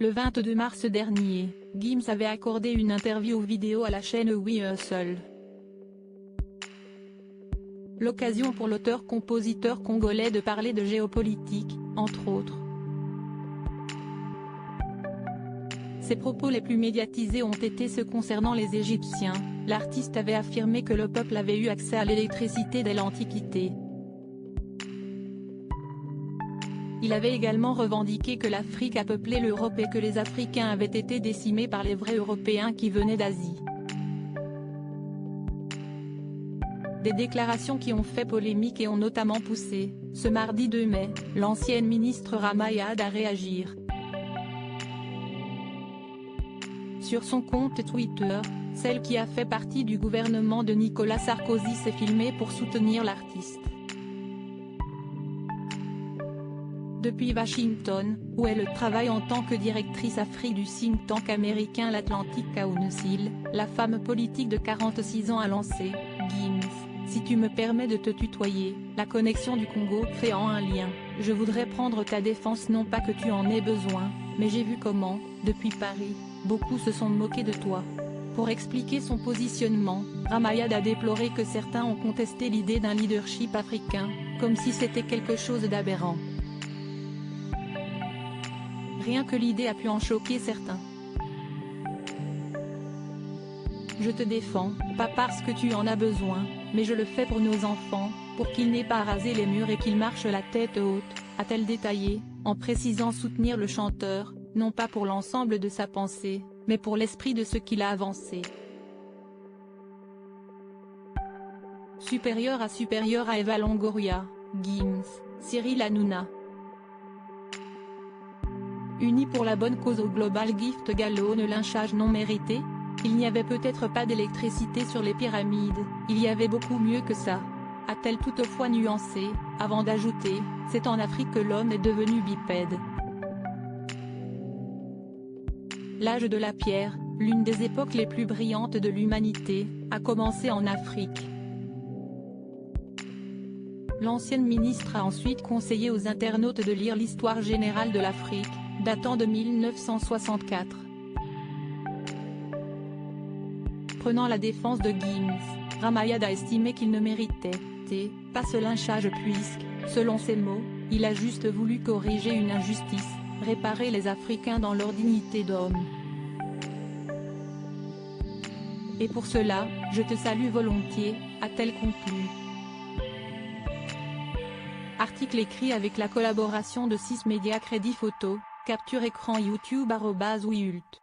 Le 22 mars dernier, Gims avait accordé une interview vidéo à la chaîne We Hustle. L'occasion pour l'auteur-compositeur congolais de parler de géopolitique, entre autres. Ses propos les plus médiatisés ont été ceux concernant les Égyptiens. L'artiste avait affirmé que le peuple avait eu accès à l'électricité dès l'Antiquité. Il avait également revendiqué que l'Afrique a peuplé l'Europe et que les Africains avaient été décimés par les vrais Européens qui venaient d'Asie. Des déclarations qui ont fait polémique et ont notamment poussé, ce mardi 2 mai, l'ancienne ministre Ramayad à réagir. Sur son compte Twitter, celle qui a fait partie du gouvernement de Nicolas Sarkozy s'est filmée pour soutenir l'artiste. Depuis Washington, où elle travaille en tant que directrice Afrique du think tank américain l'Atlantic Council, la femme politique de 46 ans a lancé « Gims, si tu me permets de te tutoyer, la connexion du Congo créant un lien, je voudrais prendre ta défense non pas que tu en aies besoin, mais j'ai vu comment, depuis Paris, beaucoup se sont moqués de toi ». Pour expliquer son positionnement, Ramayad a déploré que certains ont contesté l'idée d'un leadership africain, comme si c'était quelque chose d'aberrant. Rien que l'idée a pu en choquer certains. Je te défends, pas parce que tu en as besoin, mais je le fais pour nos enfants, pour qu'ils n'aient pas à raser les murs et qu'ils marchent la tête haute, a-t-elle détaillé, en précisant soutenir le chanteur, non pas pour l'ensemble de sa pensée, mais pour l'esprit de ce qu'il a avancé. Supérieur à Eva Longoria, Gims, Cyril Hanouna. Unis pour la bonne cause au Global Gift Gala ne lynchage non mérité? Il n'y avait peut-être pas d'électricité sur les pyramides, il y avait beaucoup mieux que ça. A-t-elle toutefois nuancé, avant d'ajouter, c'est en Afrique que l'homme est devenu bipède. L'âge de la pierre, l'une des époques les plus brillantes de l'humanité, a commencé en Afrique. L'ancienne ministre a ensuite conseillé aux internautes de lire l'histoire générale de l'Afrique, datant de 1964. Prenant la défense de Gims, Ramayad a estimé qu'il ne méritait pas ce lynchage puisque, selon ses mots, il a juste voulu corriger une injustice, réparer les Africains dans leur dignité d'homme. Et pour cela, je te salue volontiers, a-t-elle conclu. Article écrit avec la collaboration de 6 médias Crédit Photo, capture écran YouTube @wehult.